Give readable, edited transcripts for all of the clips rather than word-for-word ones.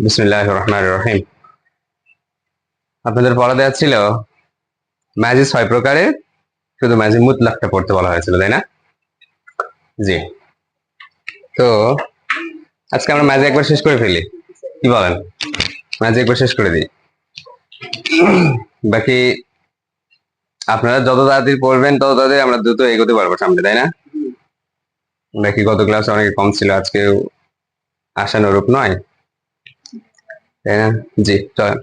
বিসমিল্লাহির রহমানির রহিম। আপনাদের পড়া দেওয়া ছিল মাজি 6 প্রকারের, শুধু মাজি মুতলাকটা পড়তে বলা হয়েছিল, তাই না? জি। তো আজকে আমরা মাজি একবার শেষ করে ফেলি, কি বলেন? মাজি একবার শেষ করে দিই, বাকি আপনারা যত তাড়াতাড়ি পড়বেন তত তাড়াতাড়ি আমরা দ্রুত এগোতে পারবো সামনে, তাই না? বাকি গত ক্লাসে অনেক কম ছিল, আজকেও আশানুরূপ নয়, তাই না? জি, চলেন।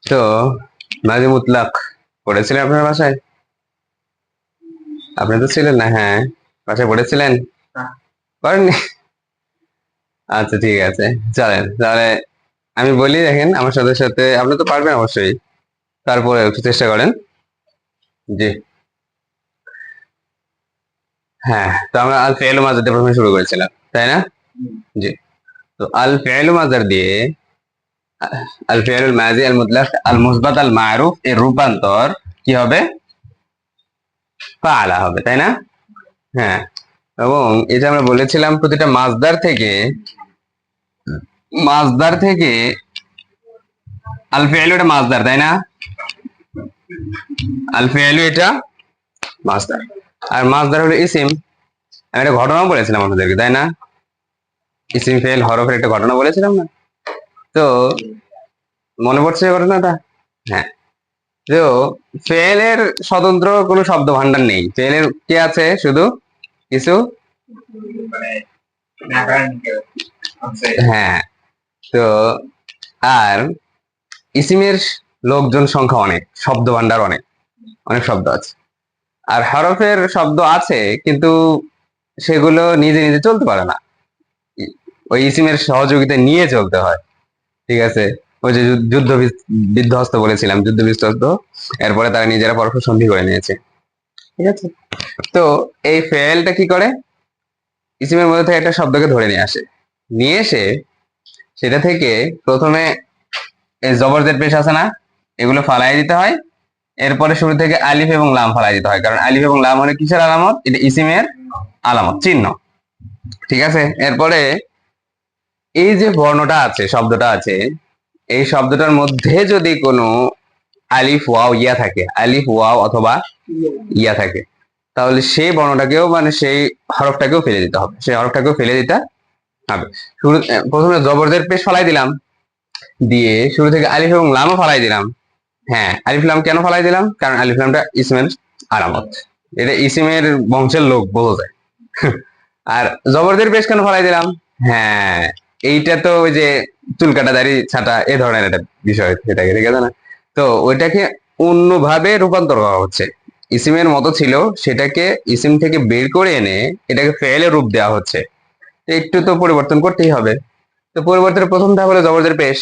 তো মাজি মুতলাক পড়েছিলেন আপনার বাসায়? আপনি তো ছিলেন না? হ্যাঁ, বাসায় পড়েছিলেন? পড়েননি? আচ্ছা, ঠিক আছে, চলেন তাহলে আমি বলি। দেখেন আমার সাথে সাথে, আপনি তো পারবেন অবশ্যই, তারপরে একটু চেষ্টা করেন। জি, হ্যাঁ। তো আমরা আল ফেল মাজার দিয়ে প্রথমে শুরু করেছিলাম, তাই না? জি। তো আল ফেল মাজার দিয়ে আল ফেল মাজি আল মুতলাক আল মুসবাত আল মারুফ এর রূপান্তর কি হবে? ফাআলা হবে, তাই না? হ্যাঁ। এবং এটা আমরা বলেছিলাম প্রতিটা মাসদার থেকে আল ফেল এটা মাসদার, তাই না? আল ফেল এটা মাসদার, আর মাসদার হলো ইসিম। আমি একটা ঘটনা বলেছিলাম আপনাদেরকে, তাই না? ইসিম ফেল হরফের একটা ঘটনা বলেছিলাম না? তো মনে পড়ছে ঘটনাটা? হ্যাঁ। তো ফেলের স্বতন্ত্র কোনো শব্দ ভান্ডার নেই, ফেলের কি আছে? শুধু কিছু, হ্যাঁ। তো আর ইসিমের লোকজন সংখ্যা অনেক, শব্দ ভান্ডার অনেক, অনেক শব্দ আছে। আর হরফের শব্দ আছে, কিন্তু সেগুলো নিজে নিজে চলতে পারে না, ওই ইসিমের সহযোগিতা নিয়ে চলতে হয়। ঠিক আছে? ওই যে যুদ্ধ বিধ্বস্ত বলেছিলাম, যুদ্ধ বিধ্বস্ত, এরপরে তারা নিজেরা পরস্পর সন্ধি করে নিয়েছে। ঠিক আছে? তো এই ফেলটা কি করে? ইসিমের মধ্যে থেকে একটা শব্দকে ধরে নিয়ে আসে, নিয়ে এসে সেটা থেকে প্রথমে এই জবরজের পেশ আছে না, এগুলো ফালাই দিতে হয়। এরপরে শুরু থেকে আলিফ এবং লাম ফালাই দিতে হয়, কারণ আলিফ এবং লাম হলো কিসের আলামত? এটা ইসিমের আলামত, চিহ্ন। ঠিক আছে? এরপরে এই যে বর্ণটা আছে, শব্দটা আছে, এই শব্দটার মধ্যে যদি কোনো আলিফ ওয়াও ইয়া থাকে, আলিফ ওয়াও অথবা ইয়া থাকে, তাহলে সেই বর্ণটাকেও, মানে সেই হরফটাকেও ফেলে দিতে হবে, সেই হরফটাকেও ফেলে দিতে হবে। প্রথমে জবরদের পেশ ফালাই দিলাম, দিয়ে শুরু থেকে আলিফ এবং লামও ফালাই দিলাম। হ্যাঁ, আলিফ লাম কেন ফালাই দিলাম? কারণ আলিফ লামটা ইসমের আলামত, এটা ইসমের বংশের লোক বোঝা যায়। আর জবরদের পেশ কেন ফালাই দিলাম? হ্যাঁ, এইটা তো ওই যে চুল কাটা দাড়ি ছাটা এ ধরনের একটা বিষয়, সেটাকে, ঠিক আছে না? তো ওইটাকে অন্যভাবে রূপান্তর করা হচ্ছে, ইসিমের মতো ছিল সেটাকে ইসিম থেকে বের করে এনে এটাকে ফেলে রূপ দেওয়া হচ্ছে। একটু তো পরিবর্তন করতেই হবে। তো পরিবর্তনের প্রথম ধাপ হলো জবরদের পেশ।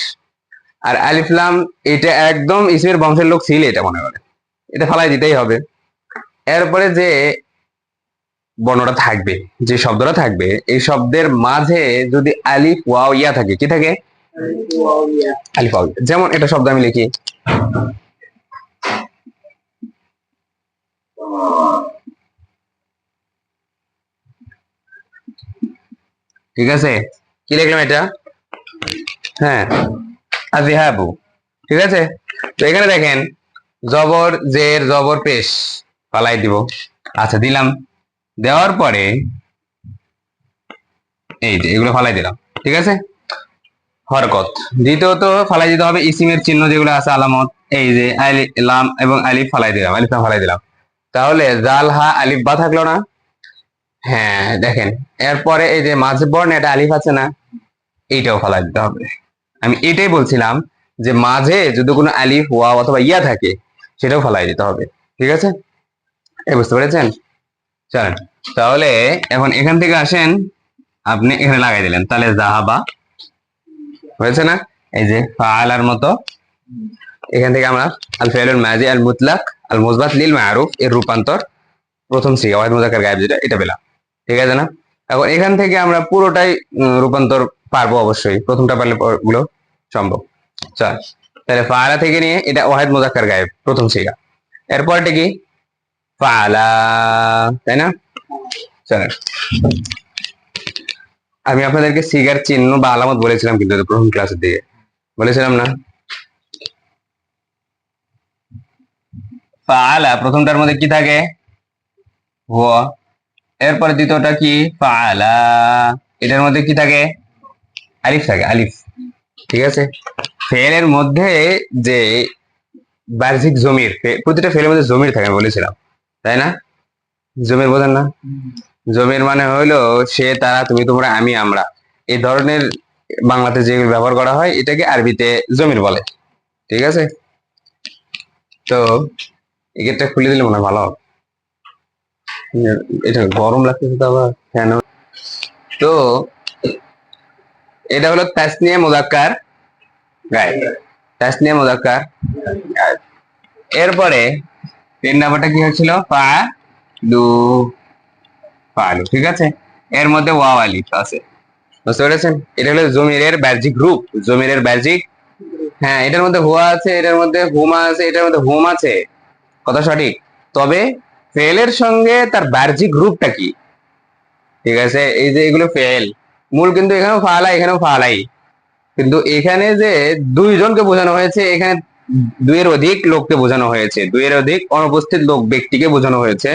আর আলিফলাম এটা একদম ইসমের বংশের লোক ছিল, এটা মনে করে, এটা ফালাই দিতেই হবে। এরপরে যে বর্ণটা থাকবে, যে শব্দটা থাকবে, এই শব্দের মাঝে যদি আলিফ ওয়াও ইয়া থাকে, কি থাকে? আলিফ ওয়াও। যেমন এটা শব্দ আমি লিখি, ঠিক আছে? কি লিখলাম এটা? হ্যাঁ, আজিহাবু। ঠিক আছে? তো এখানে দেখেন, জবর জের জবর পেশ ফালাই দিব। আচ্ছা, দিলাম। দেওয়ার পরে এই যে এগুলো ফালাই দিলাম, ঠিক আছে? হরকত দ্বিতীয়ত ফালাই দিতে হবে ইসিমের চিহ্ন যেগুলো আছে, আলামত। এই যে আলিফ লাম এবং আলিফ ফালাই দিলাম, আলিফ লাম ফালাই দিলাম, তাহলে জাল হা আলিফ বা থাকলো না? হ্যাঁ, দেখেন, এরপরে এই যে মাঝ বর্ণে এটা আলিফ আছে না, এইটাও ফালাই দিতে হবে। আমি এটাই বলছিলাম যে মাঝে যদি কোনো আলিফ ওয়াও অথবা ইয়া থাকে, সেটাও ফালাই দিতে হবে। ঠিক আছে? এই বুঝতে পেরেছেন? চলেন তাহলে এখন এখান থেকে আসেন, আপনি এখানে লাগাই দিলেন, তাহলে জাহাবা হয়েছে না? এই যে ফাআলার মতো, এখান থেকে আমরা আল ফিআলুল মাজি আল মুতলাক আল মুসবাত লিল মারুফ এর রূপান্তর প্রথম সিগা ওয়াহিদ মুযাক্কার গায়েব, যেটা এটা পেলাম। ঠিক আছে না? এখন এখান থেকে আমরা পুরোটাই রূপান্তর পারবো, অবশ্যই প্রথমটা পারলে গুলো সম্ভব। চল, তাহলে ফাআলা থেকে নিয়ে এটা ওয়াহিদ মুযাক্কার গায়েব প্রথম সিগা, এরপরটা কি? ফাআলা, তাই না? চলেন আমি আপনাদেরকে সিগার চিহ্ন বা আলামত বলেছিলাম কিন্তু প্রথম ক্লাসের দিকে বলেছিলাম না? ফাআলা প্রথমটার মধ্যে কি থাকে? হুয়া। এরপরে দ্বিতীয়টা কি? ফাআলা, এটার মধ্যে কি থাকে? আলিফ থাকে, আলিফ। ঠিক আছে। ফেলের মধ্যে যে বাহ্যিক জমির, প্রতিটা ফেলের মধ্যে জমির থাকে আমি বলেছিলাম, তাই না? জমির বোঝেন না? জমির মানে হইলো সে, তারা, তুমি, তোমরা, আমি, আমরা, এই ধরনের বাংলাতে যেগুলো ব্যবহার করা হয় এটাকে আরবিতে জমির বলে। ঠিক আছে। তো এই গেটটা খুলে দিলে মনে হয় ভালো হবে। এটা গরম লাগতেছে তো আবার ফ্যান। তো এটা হলো তাসনিয়া মুযাক্কার গায়েব, তাসনিয়া মুযাক্কার গায়েব। এরপরে তিন নাম্বারটা কি হচ্ছিল? ফাআলু, ফাআলু। ঠিক আছে। এর মধ্যে ওয়াও আলিফ আছে, বুঝতে পেরেছেন? এটা হলো জমিরের বাহ্যিক রূপ, জমিরের বাহ্যিক। হ্যাঁ, এটার মধ্যে হুয়া আছে, এটার মধ্যে হুমা আছে, এটার মধ্যে হুম আছে, কথা সঠিক। তবে ফেলের সঙ্গে তার বাহ্যিক রূপটা কি? ঠিক আছে, এই যে এগুলো ফেল, মূল কিন্তু এখানেও ফাআলা, এখানেও ফাআলাই, কিন্তু এখানে যে দুইজনকে বোঝানো হয়েছে, এখানে দুইয়ের অধিক লোককে বোঝানো হয়েছে, দুইয়ের অধিক অনুপস্থিত লোক ব্যক্তিকে বোঝানো হয়েছে।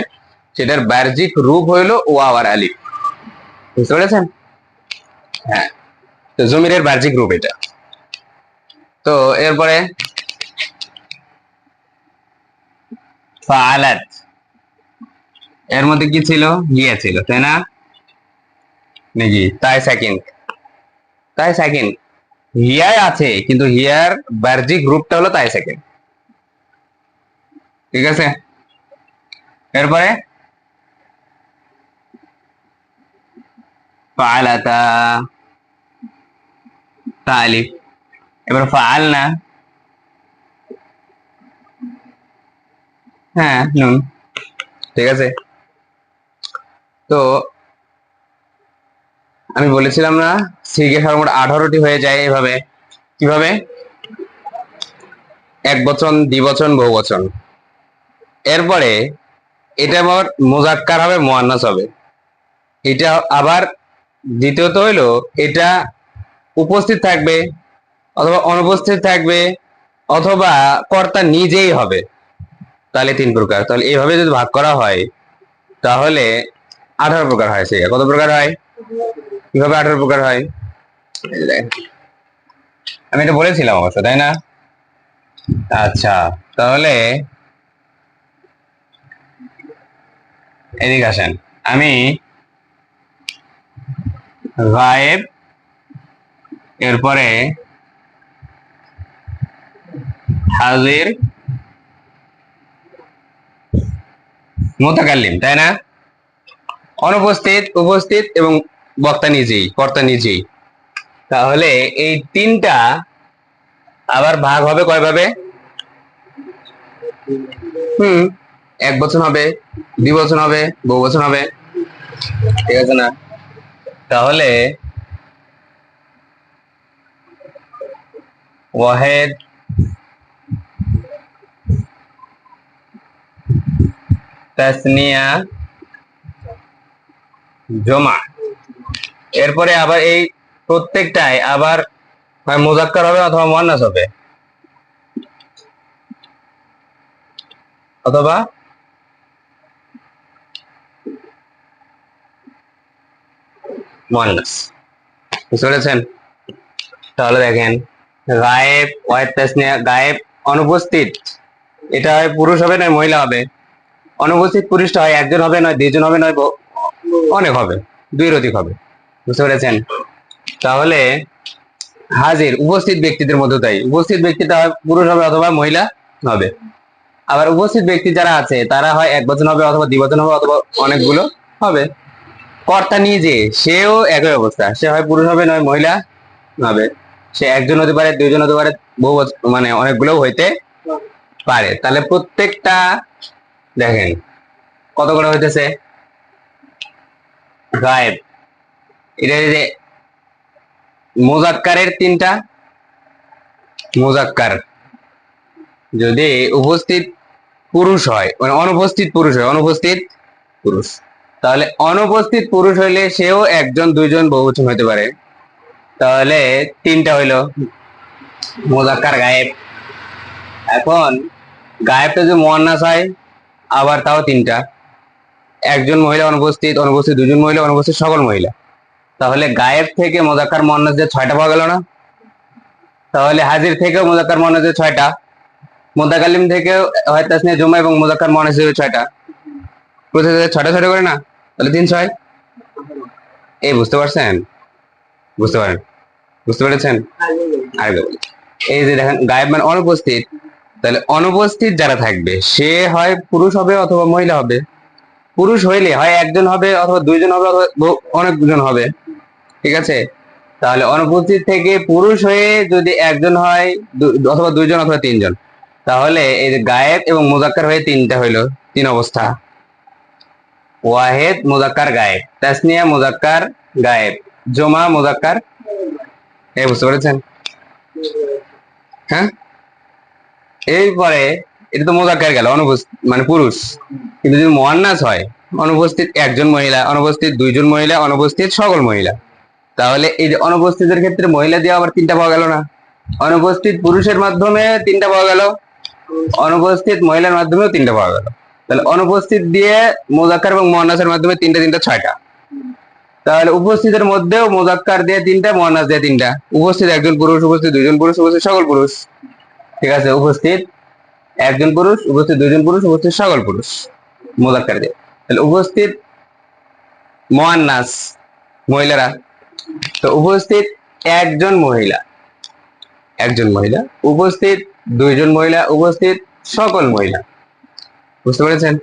সেটার বাহ্যিক রূপ হইলো ওয়াও আর আলিফ, বুঝতে পেরেছেন? হ্যাঁ, তো জমিরের বাহ্যিক রূপ এটা। তো এরপরে ফাআলাত, এর মধ্যে কি ছিল? গিয়া ছিল, তাই না? নাকি তাই সেকেন্ড, তাই সেকেন্ড হিয়ায় আছে, কিন্তু হিয়ার বাহ্যিক রূপটা হলো তাই সেকেন্ড। ঠিক আছে। এরপরে ফাআলাতা, তালিফ। এবার ফাআলনা, হ্যাঁ নুন। ঠিক আছে। তো আমি বলেছিলাম না, সিগে সর্বমোট 18টি হয়ে যায় এভাবে। কিভাবে? এক বচন, দ্বিবচন, বহুবচন। এরপরে এটা আবার মুজাক্কার হবে, মুয়ান্নাস হবে। এটা আবার দ্বিতীয়ত হইলো এটা উপস্থিত থাকবে অথবা অনুপস্থিত থাকবে অথবা কর্তা নিজেই হবে। তাহলে 3 প্রকার। তাহলে এইভাবে যদি ভাগ করা হয় তাহলে 18 প্রকার হয়। সে কত প্রকার হয়? কিভাবে 18 প্রকার হয়? আমি এটা বলেছিলাম অবশ্য, তাই না? আচ্ছা, তাহলে এদিকে আসেন। আমি গায়েব, এরপরে হাজির, মুতাকাল্লিম, তাই না? অনুপস্থিত, উপস্থিত এবং বক্তা নিজেই, কর্তা নিজেই। তাহলে এই তিনটা আবার ভাগ হবে কয় ভাবে? এক বচন হবে, দ্বিবচন হবে, বহুবচন হবে। ঠিক আছে না? তাহলে ওয়াহেদ, তাসনিয়া, জমা। এরপরে আবার এই প্রত্যেকটাই আবার হয় মুজাক্কার হবে অথবা মুয়ান্নাস হবে, অথবা মুয়ান্নাস। বুঝতে পেরেছেন? তাহলে দেখেন, গায়েব, ওয়াহেদ, তাসনিয়া। গায়েব অনুপস্থিত, এটা হয় পুরুষ হবে নয় মহিলা হবে। অনুপস্থিত পুরুষটা হয় একজন হবে নয় দুইজন হবে নয় অনেক হবে, দুইয়ের অধিক হবে। বুঝতে পেরেছেন? তাহলে হাজির উপস্থিত ব্যক্তিদের মধ্যে তাই উপস্থিত ব্যক্তিটা হয় পুরুষ হবে অথবা মহিলা হবে। আবার উপস্থিত ব্যক্তি যারা আছে তারা হয় এক বচন হবে অথবা দ্বিবচন হবে অথবা অনেকগুলো হবে। কর্তা নিজে, সেও একই অবস্থা, সে হয় পুরুষ হবে নয় মহিলা হবে। সে একজন হতে পারে, দুইজন হতে পারে, বহু মানে অনেকগুলো হইতে পারে। তাহলে প্রত্যেকটা দেখেন কত করে হইতেছে গায়েব। এটা যে মুজাক্কারের তিনটা, মুজাক্কার যদি উপস্থিত পুরুষ হয়, মানে অনুপস্থিত পুরুষ হয়, অনুপস্থিত পুরুষ, তাহলে অনুপস্থিত পুরুষ হইলে সেও একজন দুইজন বহুবচন হইতে পারে। তাহলে তিনটা হইলো মুজাক্কার গায়েব। এখন গায়েবটা যদি মুয়ান্নাস হয় আবার তাও তিনটা, একজন মহিলা অনুপস্থিত, অনুপস্থিত দুজন মহিলা, অনুপস্থিত সকল মহিলা। তাহলে গায়েব থেকে মুজাক্কার মুয়ান্নাস যে ছয়টা পাওয়া গেল না? তাহলে হাজির থেকেও মুজাক্কার মুয়ান্নাস যে ছয়টা, মুতাকাল্লিম থেকেও হয় তাসনিয়া জুমা এবং মুজাক্কার মুয়ান্নাস যে ছয়টা, প্রতি ছয়টা ছয়টা করে না? তাহলে 3 6। এই বুঝতে পারছেন? বুঝতে পারেন? বুঝতে পেরেছেন? আগে বলি, এই যে দেখেন গায়েব মানে অনুপস্থিত, তাহলে অনুপস্থিত যারা থাকবে সে হয় পুরুষ হবে অথবা মহিলা হবে। পুরুষ হইলে হয় একজন হবে অথবা দুইজন হবে অথবা অনেকজন হবে, ঠিক আছে? তাহলে অনুপস্থিত থেকে পুরুষ হয়ে যদি একজন হয় অথবা দুইজন অথবা তিনজন, তাহলে এই যে গায়েব এবং মুজাক্কার হয়ে তিনটা হইলো, তিন অবস্থা। ওয়াহেদ মুজাক্কার গায়েব, তাসনিয়া মুজাক্কার গায়েব, জমা মুজাক্কার। এই বুঝতে পেরেছেন? হ্যাঁ, এরপরে এটা তো মুজাক্কার গেল, অনুপস্থিত মানে পুরুষ। কিন্তু যদি মুয়ান্নাস হয়, অনুপস্থিত একজন মহিলা, অনুপস্থিত দুইজন মহিলা, অনুপস্থিত সকল মহিলা, তাহলে এই যে অনুপস্থিতের ক্ষেত্রে মহিলা দিয়ে আবার তিনটা পাওয়া গেল না? অনুপস্থিত পুরুষের মাধ্যমে তিনটা পাওয়া গেল, অনুপস্থিত মহিলার মাধ্যমেও তিনটা পাওয়া গেল। তাহলে অনুপস্থিত দিয়ে মুজাক্কার এবং মুয়ান্নাসের মাধ্যমে তিনটা তিনটা ছয়টা। তাহলে উপস্থিতের মধ্যেও মুজাক্কার দিয়ে তিনটা, মুয়ান্নাস দিয়ে তিনটা। উপস্থিত একজন পুরুষ, উপস্থিত দুইজন পুরুষ, উপস্থিত সকল পুরুষ, ঠিক আছে? উপস্থিত একজন পুরুষ, উপস্থিত দুইজন পুরুষ, উপস্থিত সকল পুরুষ, মুজাক্কার দিয়ে। তাহলে উপস্থিত মুয়ান্নাস মহিলারা, তো উপস্থিত একজন মহিলা, একজন মহিলা, উপস্থিত দুইজন মহিলা, উপস্থিত সকল মহিলা। বুঝতে পেরেছেন?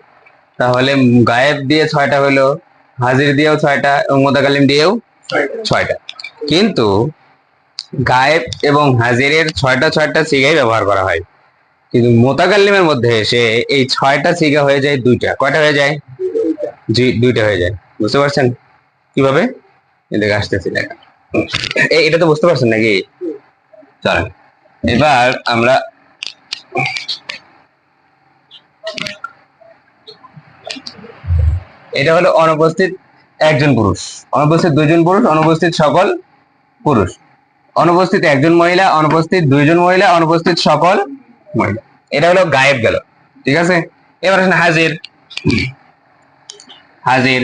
তাহলে গায়েব দিয়ে ছয়টা হলো, হাজির দিয়েও ছয়টা এবং মুতাকাল্লিম দিয়েও ছয়টা। কিন্তু গায়েব এবং হাজিরের ছয়টা ছয়টা সিগাই ব্যবহার করা হয়, কিন্তু মুতাকাল্লিমের মধ্যে এসে এই ছয়টা সিগা হয়ে যায় দুইটা। কয়টা হয়ে যায়? দুইটা হয়ে যায়। বুঝতে পারছেন কিভাবে? এদিকে আসতেছি দেখা, এটা তো বুঝতে পারছেন নাকি? চলেন এবার আমরা এটা হলো অনুপস্থিত একজন পুরুষ, অনুপস্থিত দুইজন পুরুষ, অনুপস্থিত সকল পুরুষ, অনুপস্থিত একজন মহিলা, অনুপস্থিত দুইজন মহিলা, অনুপস্থিত সকল মহিলা। এটা হলো গায়েব গেল, ঠিক আছে? এবার আসেন হাজির। হাজির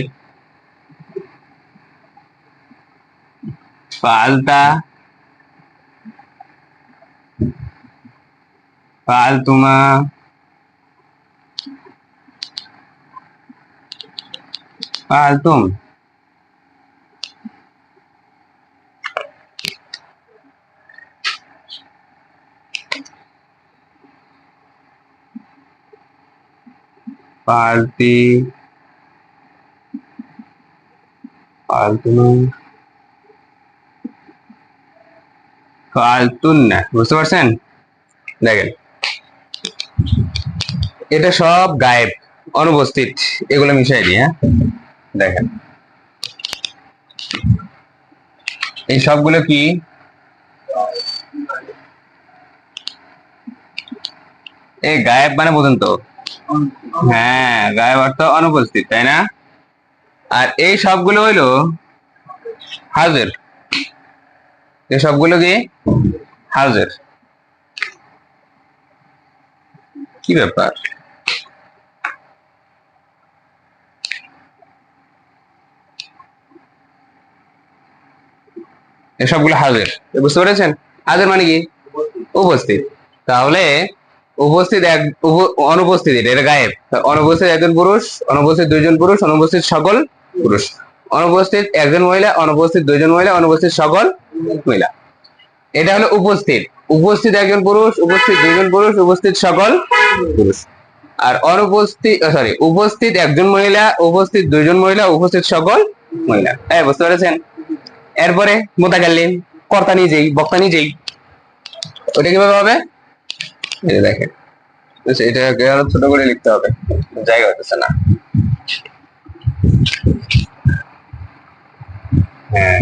ফালতা, ফালতুমা, ফালতুম, ফালতি, ফালতুমা, ফালতুন না। বুঝতে পারছেন? দেখেন এটা সব গায়েব, অনুপস্থিত, এগুলো মিশাই দিই। হ্যাঁ, দেখেন এই সবগুলো কি? এই গায়েব মানে বুঝুন তো? হ্যাঁ, গায়েব অর্থ অনুপস্থিত, তাই না? আর এই সবগুলো হইলো হাজির, এই সবগুলো কি? হাজির। কি ব্যাপার? এসবগুলো হাজির, বুঝতে পেরেছেন? হাজির মানে কি? উপস্থিত। তাহলে উপস্থিত এক, অনুপস্থিত এটা গায়েব। অনুপস্থিত একজন পুরুষ, অনুপস্থিত দুইজন পুরুষ, অনুপস্থিত সকল পুরুষ, অনুপস্থিত একজন মহিলা, অনুপস্থিত দুইজন মহিলা, অনুপস্থিত সকল মহিলা। এটা হলো উপস্থিত। উপস্থিত একজন পুরুষ, উপস্থিত দুইজন পুরুষ, উপস্থিত সকল পুরুষ। আর অনুপস্থিত, সরি, উপস্থিত একজন মহিলা, উপস্থিত দুইজন মহিলা, উপস্থিত সকল মহিলা। হ্যাঁ, বুঝতে পেরেছেন? এরপরে মুতাকাল্লিম, কর্তা নিজেই, বক্তা নিজেই। ওটা কিভাবে হবে? দেখেন, এটাকে আরো ছোট করে লিখতে হবে, জায়গা হতেছে না। হ্যাঁ,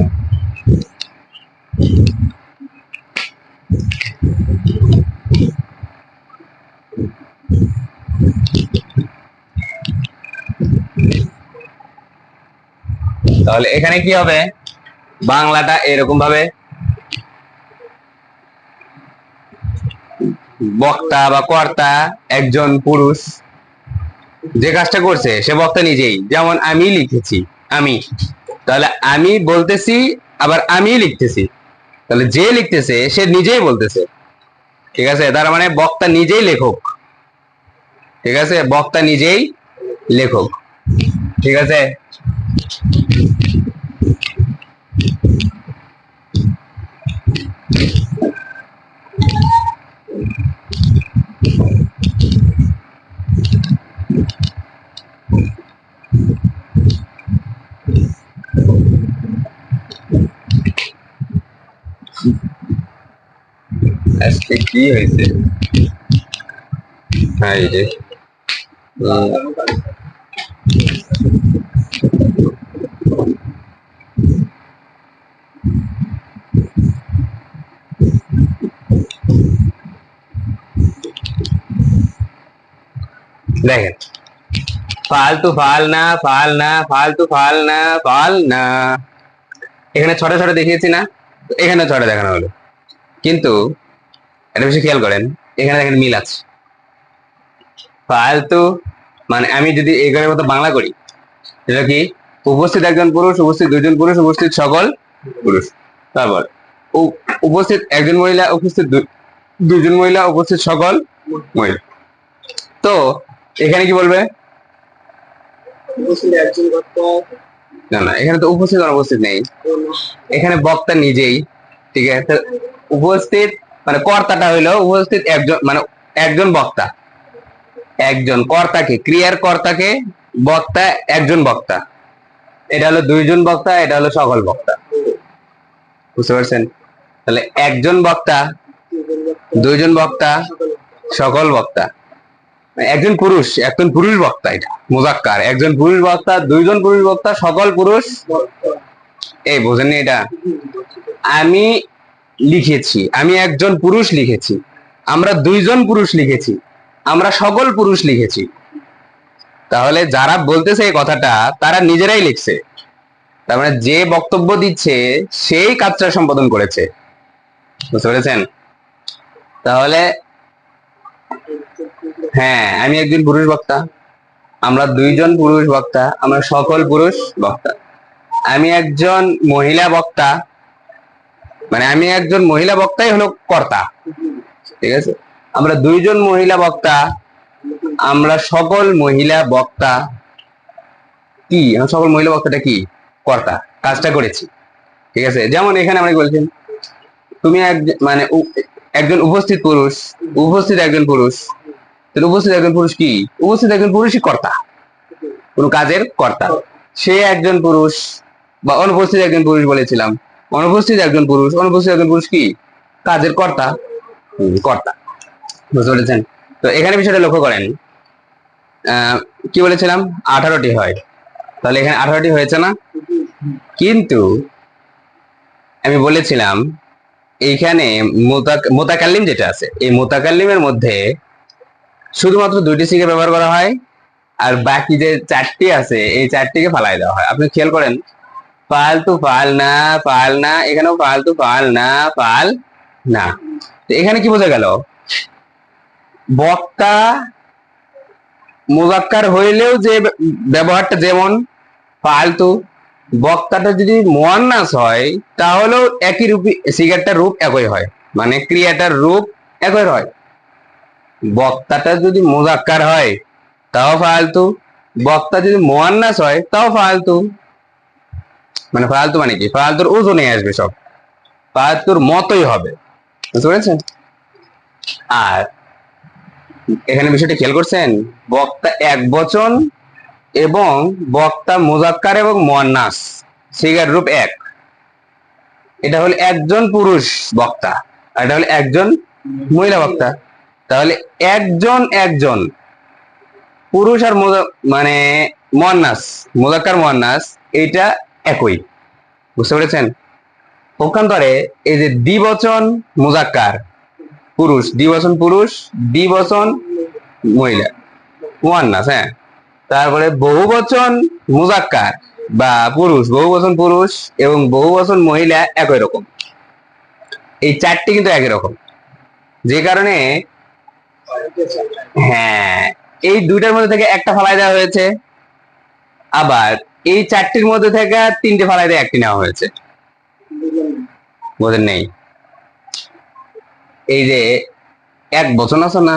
তাহলে এখানে কি হবে, বাংলাটা এরকম ভাবে, বক্তা বা কর্তা একজন পুরুষ, যে কাজটা করছে সে বক্তা নিজেই, যেমন আমি লিখেছি, আমি, তাহলে আমি বলতেছি আবার আমি লিখতেছি, তাহলে যে লিখতেছে সে নিজেই বলতেছে, ঠিক আছে, তার মানে বক্তা নিজেই লেখক, ঠিক আছে, বক্তা নিজেই লেখক, ঠিক আছে। আজকে কি হয়েছে, হ্যাঁ এই যে দেখেন, ফালতু ফাল না, ফাল না, ফালতু ফাল না, ফাল না, এখানে ছটা ছটা দেখিয়েছি না, এখানে ছটা দেখানো হলো, কিন্তু একটা বিষয় খেয়াল করেন, এখানে দেখেন মিল আছে। ফালতু মানে আমি যদি এই ঘরের মতো বাংলা করি, সেটা কি, উপস্থিত একজন পুরুষ, উপস্থিত দুইজন পুরুষ, উপস্থিত সকল পুরুষ, তারপর উপস্থিত একজন মহিলা, উপস্থিত দুইজন মহিলা, উপস্থিত সকল মহিলা। তো এখানে কি বলবে, না না, এখানে তো উপস্থিত অনুপস্থিত নেই, এখানে বক্তা নিজেই, ঠিক আছে, উপস্থিত মানে কর্তাটা হইলো উপস্থিত একজন, মানে একজন বক্তা, একজন কর্তাকে, ক্রিয়ার কর্তাকে বক্তা, একজন বক্তা, এটা হলো দুইজন বক্তা, এটা হলো সকল বক্তা, বুঝতে পারছেন? তাহলে একজন বক্তা, দুইজন বক্তা, সকল বক্তা, একজন পুরুষ, একজন পুরুষ বক্তা, এটা মুজাক্কার, একজন পুরুষ বক্তা, দুইজন পুরুষ বক্তা, সকল পুরুষ, এই বোঝেননি এটা, আমি লিখেছি, আমি একজন পুরুষ লিখেছি, আমরা দুইজন পুরুষ লিখেছি, আমরা সকল পুরুষ লিখেছি, তাহলে যারা বলতেছে এই কথাটা তারা নিজেরাই লিখছে, তার মানে যে বক্তব্য দিচ্ছে সেই কাজটা সম্পাদন করেছে, বুঝতে পেরেছেন? তাহলে হ্যাঁ, আমি একজন পুরুষ বক্তা, আমরা দুইজন পুরুষ বক্তা, আমরা সকল পুরুষ বক্তা, আমি একজন মহিলা বক্তা, মানে আমি একজন মহিলা বক্তাই হলো কর্তা, ঠিক আছে, আমরা দুইজন মহিলা বক্তা, আমরা সকল মহিলা বক্তা, কি আমরা সকল মহিলা বক্তাটা কি, কর্তা, কাজটা করেছি, ঠিক আছে। যেমন এখানে আমরা বলছেন, তুমি মানে একজন উপস্থিত পুরুষ, উপস্থিত একজন পুরুষ, উপস্থিত একজন পুরুষ কি, উপস্থিত একজন পুরুষই কর্তা, কোন কাজের কর্তা, সে একজন পুরুষ, বা অনুপস্থিত একজন পুরুষ বলেছিলাম, অনুপস্থিত একজন পুরুষ, অনুপস্থিত একজন পুরুষ কি, কাজের কর্তা, কর্তা, বুঝতে পেরেছেন? তো এখানে বিষয়টা লক্ষ্য করেন, কি বলেছিলাম 18টি হয়, তাহলে এখানে 18টি হয়েছে না, কিন্তু আমি বলেছিলাম এইখানে মোতাকাল্লিম যেটা আছে, এই মোতাকাল্লিমের মধ্যে শুধুমাত্র দুইটি সিগা ব্যবহার করা হয়, আর বাকি যে চারটি আছে এই চারটিকে ফালাই দেওয়া হয়। আপনি খেয়াল করেন, ফালতু ফাল না, ফাল না, এখানেও ফালতু ফাল না, ফাল না, এখানে কি বোঝা গেল, বক্তা মুজাক্কার হইলেও যে ব্যবহারটা যেমন ফালতু, বক্তাটা যদি মুয়ান্নাস হয় তাহলেও একই রূপে সিগারটার রূপ একই হয়, মানে ক্রিয়াটার রূপ একই হয়। বক্তাটা যদি মুজাক্কার হয় তাও ফালতু, বক্তা যদি মুয়ান্নাস হয় তাও ফালতু, মানে ফালতু মানে কি, ফালতুর ওজনে আসবে, সব ফালতুর মতোই হবে, বুঝতে পেরেছেন? আর এখানে বিষয়টা খেয়াল করছেন, বক্তা এক বচন এবং বক্তা মুজাক্কার এবং মুয়ান্নাস, সিগার রূপ এক, এটা হলো একজন পুরুষ বক্তা, আর এটা হলো একজন মহিলা বক্তা, তাহলে একজন একজন পুরুষ আর মানে মুয়ান্নাস, মুজাক্কার মুয়ান্নাস, এটা একই, বুঝতে পেরেছেন? পক্ষান্তরে এই যে দ্বিবচন মুজাক্কার পুরুষ, দ্বিবচন পুরুষ, দ্বিবচন মহিলা মুয়ান্নাস, হ্যাঁ, তারপরে বহুবচন মুজাক্কার, বা পুরুষ, বহুবচন পুরুষ এবং বহুবচন মহিলা একই রকম, এই চারটি কিন্তু একই রকম, যে কারণে হ্যাঁ এই দুইটার মধ্যে থেকে একটা ফালাই দেওয়া হয়েছে, আবার এই চারটির মধ্যে থেকে তিনটে ফালাই দিয়ে একটি নেওয়া হয়েছে। বোঝেন নেই? এই যে এক বচন আছে না,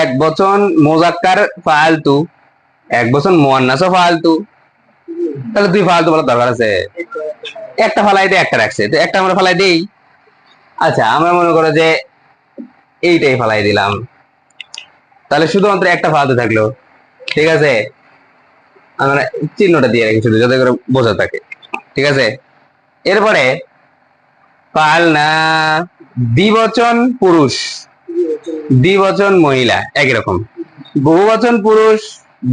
এক বচন মোজাক্কার ফালতু, এক বচন মুয়ান্নাসও ফালতু, তাহলে দুই ফালতু বলার দরকার আছে? একটা ফালাই দিয়ে একটা রাখছে, তো একটা আমরা ফালাই দেই। আচ্ছা আমরা মনে করো যে এইটাই ফালাই দিলাম, তাহলে শুধুমাত্র একটা ফালতু থাকলো। ঠিক আছে, আমরা চিহ্নটা দিয়ে রাখি শুধু যাতে করে বোঝা থাকে। ঠিক আছে, এরপরে পালনা দ্বিবচন পুরুষ, দ্বিবচন মহিলা একই রকম, বহুবচন পুরুষ,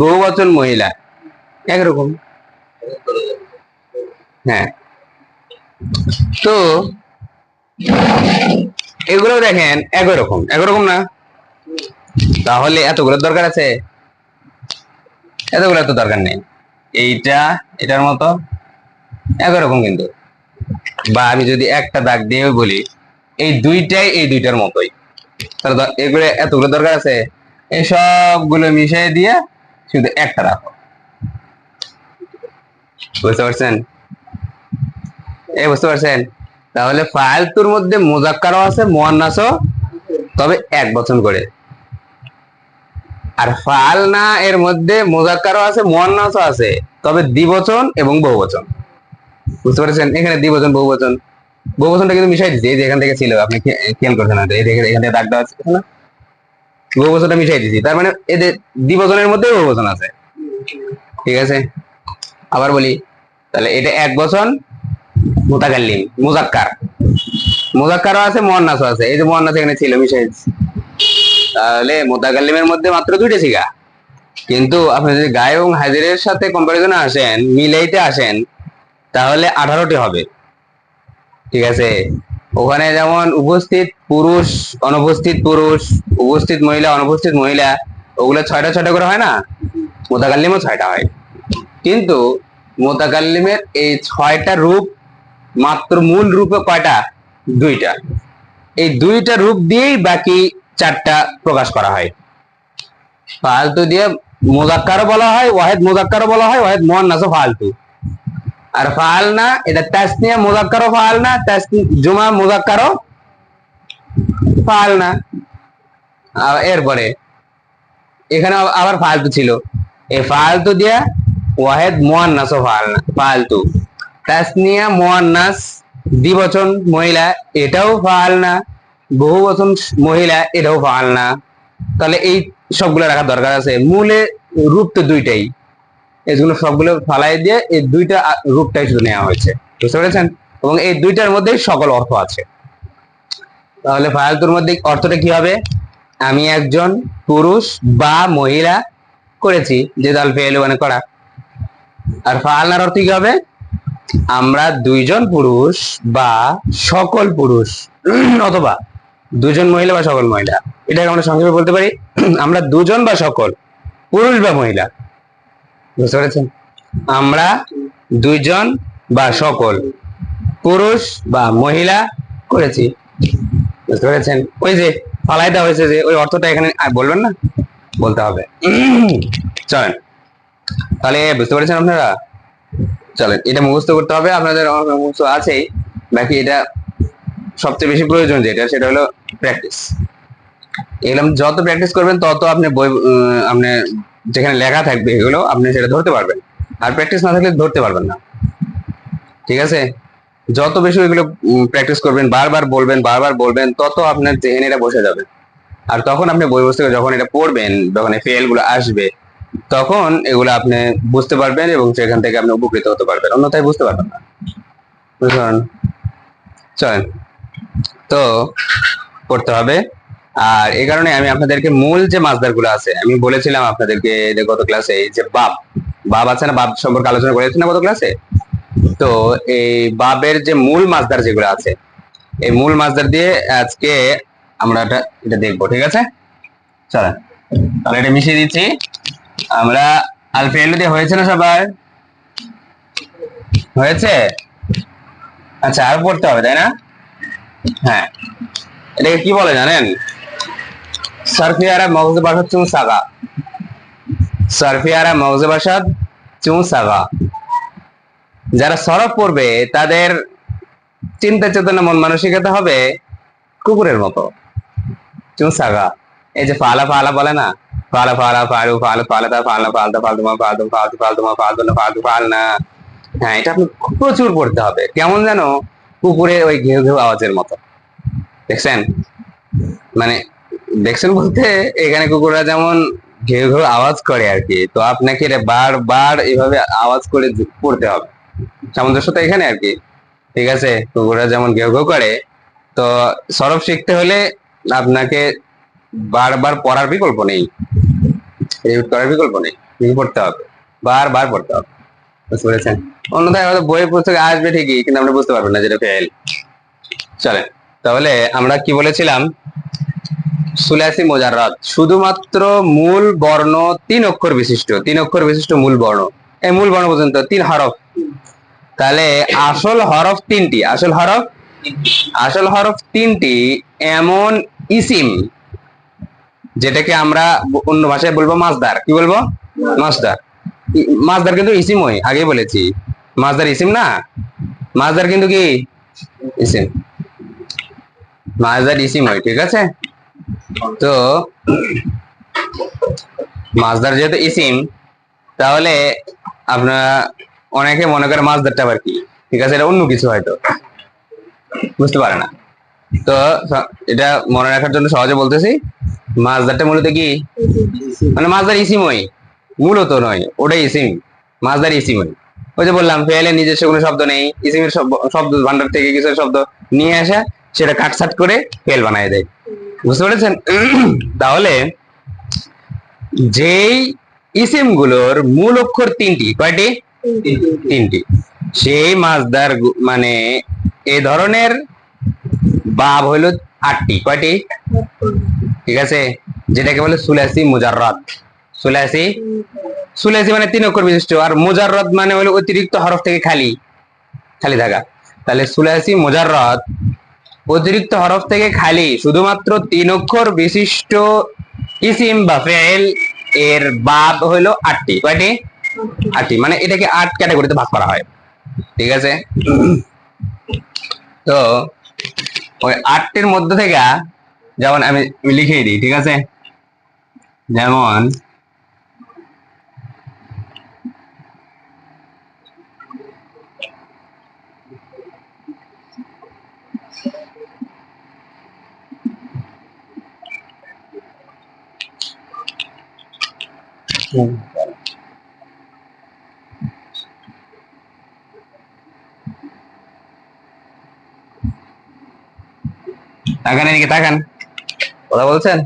বহুবচন মহিলা একরকম। হ্যাঁ, তো এগুলো দেখেন একই রকম, একই রকম না? তাহলে এতগুলোর দরকার আছে? এতগুলো তো দরকার নেই, এইটা এটার মতো একই রকম কিন্তু। বা আমি যদি একটা দাগ দিয়ে বলি এই দুইটাই এই দুইটার মতোই, তাহলে এগুলো এতগুলো দরকার আছে? এই সবগুলো মিশিয়ে দিয়ে শুধু একটা রাখো। বুঝতে পারছেন? বুঝতে পারছেন? তাহলে ফালতুর মধ্যে মুজাক্কারও আছে মুয়ান্নাসও, তবে এক বচন করে। আর ফালনা এর মধ্যে মুজাক্কারও আছে মুয়ান্নাসও আছে, তবে দ্বিবচন এবং বহুবচন। বুঝতে পারছেন? এখানে দ্বিবচন বহুবচন, বহুবচনটা কিন্তু মিশাই দিচ্ছি, এই যে এখান থেকে ছিল, আপনি খেয়াল করছেন না? এই দেখে এখান থেকে দাগ দেওয়া আছে না, বহুবচনটা মিশাই দিচ্ছি, তার মানে এদের দ্বিবচনের মধ্যে বহুবচন আছে। ঠিক আছে, আবার বলি, তাহলে এটা এক বচন মুতাকাল্লিম মুজাক্কার, মুজাক্কারও আছে মুয়ান্নাসও আছে, এই যে মুয়ান্নাস এখানে ছিল মিশাই দিচ্ছি। তাহলে মুতাকাল্লিমের মধ্যে মাত্র দুইটা সিগা, কিন্তু আপনি যদি গায়ে এবং হাজিরের সাথে কম্পারিজনে আসেন, মিলাইতে আসেন, তাহলে 18টি হবে। ঠিক আছে, ওখানে যেমন উপস্থিত পুরুষ, অনুপস্থিত পুরুষ, উপস্থিত মহিলা, অনুপস্থিত মহিলা, ওগুলো 6টা 6টা করে হয় না? মুতাকাল্লিমও 6টা হয়, কিন্তু মুতাকাল্লিমের এই 6টা রূপ মাত্র মূল রূপে কয়টা? 2টা। এই 2টা রূপ দিয়েই বাকি 4টা প্রকাশ করা হয়। ফালতু দিয়ে মুজাক্কারও বলা হয়, ওয়াহিদ মুজাক্কারও বলা হয়, ওয়াহিদ মুয়ান্নাসও ফালতু। আর ফালনা এটা তাসনিয়া মুজাক্কারও ফালনা, জুমা মুজাক্কারও ফালনা। এরপরে এখানে আবার ফালতু ছিল, এই ফালতু দিয়া ওয়াহিদ মুয়ান্নাসও ফালনা ফালতু, তাসনিয়া মুয়ান্নাস দ্বিবচন মহিলা এটাও ফালনা, বহুবচন মহিলা এটাও ফালনা। তাহলে এই সবগুলো রাখার দরকার আছে, মূলে রূপ তো দুইটাই, এগুলো সবগুলো ফালাই দিয়ে এই দুইটা রূপটাই শুধু নেওয়া হয়েছে। বুঝতে পেরেছেন? এবং এই দুইটার মধ্যেই সকল অর্থ আছে। তাহলে ফালতুর মধ্যে অর্থটা কি হবে? আমি একজন পুরুষ বা মহিলা করেছি, যে দাল ফেল মানে করা। আর ফালনার অর্থ কি হবে? আমরা দুইজন পুরুষ বা সকল পুরুষ অথবা দুজন মহিলা বা সকল মহিলা, এটাকে আমরা সংক্ষেপে বলতে পারি আমরা দুজন বা সকল পুরুষ বা মহিলা। বুঝতে পেরেছেন? আমরা দুইজন বা সকল পুরুষ বা মহিলা করেছি। বুঝতে পেরেছেন? ওই যে ফালাই দেওয়া হয়েছে, যে ওই অর্থটা এখানে বলবেন না, বলতে হবে। চলেন, তাহলে বুঝতে পেরেছেন আপনারা? চলেন, এটা মুখস্থ করতে হবে, আপনাদের মুখস্থ আছেই, বাকি এটা সবচেয়ে বেশি প্রয়োজন যেটা, সেটা হলো প্র্যাকটিস। এগুলো যত প্র্যাকটিস করবেন তত আপনি বই, আপনি যেখানে লেখা থাকবে এগুলো আপনি সেটা ধরতে পারবেন, আর প্র্যাকটিস না থাকলে ধরতে পারবেন না। ঠিক আছে, যত বেশি এগুলো প্র্যাকটিস করবেন, বারবার বলবেন, বারবার বলবেন, তত আপনার জেনে এটা বসে যাবে। আর তখন আপনি বই পুস্তকে যখন এটা পড়বেন, যখন এই ফেল গুলো আসবে, তখন এগুলো আপনি বুঝতে পারবেন এবং সেখান থেকে আপনি উপকৃত হতে পারবেন, অন্যথায় বুঝতে পারবেন না। বুঝলেন? চলেন, তো করতে হবে। আর এই কারণে আমি আপনাদেরকে মূল যে মাসদার গুলো আছে, আমি বলেছিলাম আপনাদেরকে গত ক্লাসে, যে বাব বাব আছে না, বাব সম্পর্কে আলোচনা করেছি না গত ক্লাসে। তো এই বাবের যে মূল মাসদার যেগুলো আছে, এই মূল মাসদার দিয়ে আজকে আমরা এটা দেখবো। ঠিক আছে, চলেন তাহলে এটা মিশিয়ে দিচ্ছি আমরা। আল ফেল দিয়ে হয়েছে না সবার? হয়েছে? আচ্ছা, আর পড়তে হবে তাই না? হ্যাঁ, এটাকে কি বলে জানেন? সারফিয়ারা মগজে বাসাত চুং সাগা। সারফিয়ারা মগজে বাসাত চুং সাগা। যারা সরফ পড়বে তাদের চিন্তা চেতনা মন মানসিকতা হবে কুকুরের মতো, চুং সাগা। এই যে ফালা ফালা বলে না, ফালা ফালা ফালু ফালু ফালাতা ফালনা ফালতা ফালতুমা ফালতু ফালতু ফালতুমা ফালতু না ফালতু ফালনা। হ্যাঁ, এটা আপনি প্রচুর পড়তে হবে, কেমন যেন কুকুরের ওই ঘেউ ঘেউ আওয়াজের মতো। দেখছেন? মানে দেখছেন বলতে এখানে কুকুররা যেমন ঘেউ ঘেউ আওয়াজ করে আর কি, তো আপনাকে এটা বারবার এইভাবে আওয়াজ করে পড়তে হবে। সামঞ্জস্যতা এখানে আর কি। ঠিক আছে, কুকুররা যেমন ঘেউ ঘেউ করে, তো সরব শিখতে হলে আপনাকে বারবার পড়ার বিকল্প নেই, রিপিট করার বিকল্প নেই, পড়তে হবে, বারবার পড়তে হবে। বুঝতে পেরেছেন? অন্যথায় হয়তো বইয়ের পুস্তকে আসবে ঠিকই, কিন্তু আমরা বুঝতে পারবো না যেটা ফেল। চলে, তাহলে আমরা কি বলেছিলাম? সুলাসি মোজাররদ শুধুমাত্র মূল বর্ণ 3 অক্ষর বিশিষ্ট, 3 অক্ষর বিশিষ্ট মূল বর্ণ। এই মূল বর্ণ পর্যন্ত 3 হরফ। তাহলে আসল হরফ 3টি, আসল হরফ 3টি এমন ইসিম যেটাকে আমরা অন্য ভাষায় বলবো মাজদার। কি বলবো? মাজদার। মাজদার কিন্তু ইসিম, ওই আগেই বলেছি মাজদার ইসিম না, মাজদার কিন্তু কি ইসিম, মাজদার ইসিম হয়। ঠিক আছে, তো মাজদার যেহেতু ইসিম, তাহলে আপনারা অনেকে মনে করে মাজদারটা আবার কি, ঠিক আছে, এটা অন্য কিছু হয়তো বুঝতে পারে না। তো এটা মনে রাখার জন্য সহজে বলতেছি, মাজদারটা মূলত কি, মানে মাজদার ইসিমই, মূলত নয়, ওটাই ইসিম, মাজদার ইসিমই। ওই যে বললাম ফেলে নিজস্ব কোনো শব্দ নেই, ইসিমের শব্দ ভান্ডার থেকে কিছু শব্দ নিয়ে আসা, সেটা কাটছাট করে ফেল বানায় দেয়। বুঝতে পেরেছেন? তাহলে যেই ইসিম গুলোর মূল অক্ষর 3টি, কয়টি? 3টি, সেই মাজদার মানে এই ধরনের বাব হইল 8টি। কয়টি? ঠিক আছে, যেটাকে বলে সুলাসি মুজাররদ। সুলাসি, সুলাসি মানে 3 অক্ষর বিশিষ্ট, আর মুজাররদ মানে হলো অতিরিক্ত হরফ থেকে খালি, খালি থাকা। তাহলে সুলাসি মুজাররদ অতিরিক্ত হরফ থেকে খালি শুধুমাত্র 3 অক্ষর বিশিষ্ট ইসিম বা ফেল এর বাব হলো 8টি। কয়টি? 8টি, মানে এটাকে 8 ক্যাটাগরিতে ভাগ করা হয়। ঠিক আছে, তো ওই 8টির মধ্যে থেকে যেমন আমি লিখে দিই, ঠিক আছে, যেমন তাকান, এদিকে তাকান, কথা বলছেন?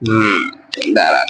হম, দাঁড়ান।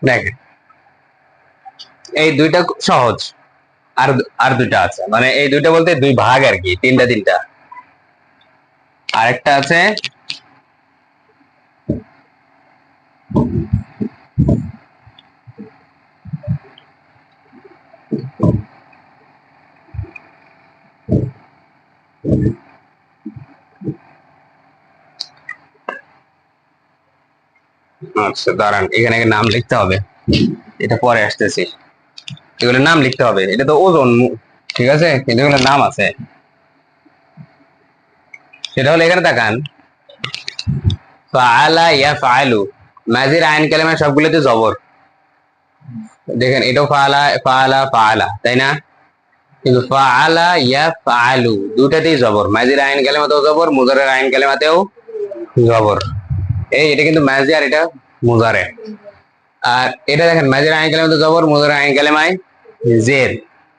দেখেন এই দুইটা সহজ, আর আর দুইটা আছে, মানে এই দুইটা বলতে দুই ভাগ আর কি, তিনটা তিনটা। আরেকটা আছে আচ্ছা দাঁড়ান, এখানে নাম লিখতে হবে, এটা পরে আসতেছি। এগুলোর নাম লিখতে হবে, এটা তো ওজন, ঠিক আছে, কিন্তু এগুলোর নাম আছে। সেটা হলো এখানে তাকান, ফাআলা ইয়াফআলু, মাজির আইন কালেমা সবগুলোতে জবর। দেখেন এটাও ফাআলা ফাআলা ফাআলা, তাই না? কিন্তু ফাআলা ইয়াফআলু দুটাতেই জবর, মাজির আইন কালেমাতেও জবর, মুজারের আইন কালেমাতেও জবর। এটা কিন্তু মাজি আর এটা মুজারে। আর এটা দেখেন মাজির আইন কালেমাতে জবর, মুজারের আইন কালেমায় জের।